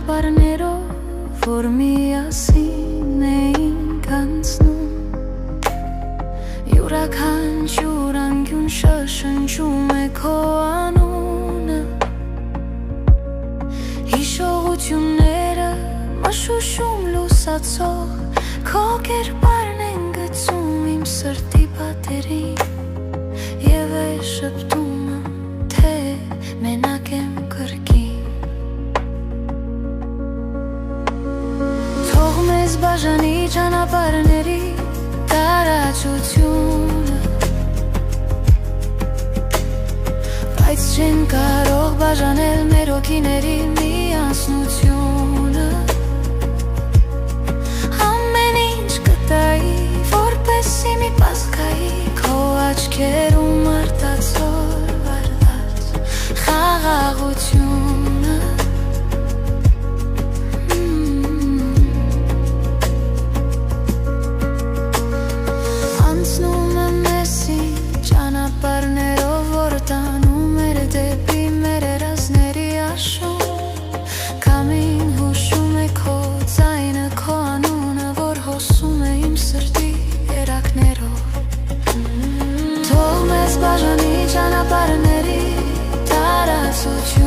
ճանապարհներով, որ միասին էինք անցնում, յուրաքանչյուր անկյուն շշնջում է քո անունը, հիշողությունները մշուշում լուսացող, քո կերպարն են գցում իմ սրտի պատերին, և է շպտում, թե մենակ եմ կրկին։ Թող մեզ բաժանի ճանապարհների տարածությունը, բայց չեն կարող բաժանել մեր հոգիների միասնությունը։ Ամեն ինչ կտայի, որպեսզի մի պասկայի քո աչքերում արտացող վարված խաղաղությունը։ Անցնում եմ մեզին ճանապարհներով, որ տանում էր դեպի մեր երազների աշուն, քամին հուշում է քո ձայնը, քո անունը, որ հոսում է իմ սրտի երակներով։ Թող մեզ բաժանի ճանապարհների տարածությունը,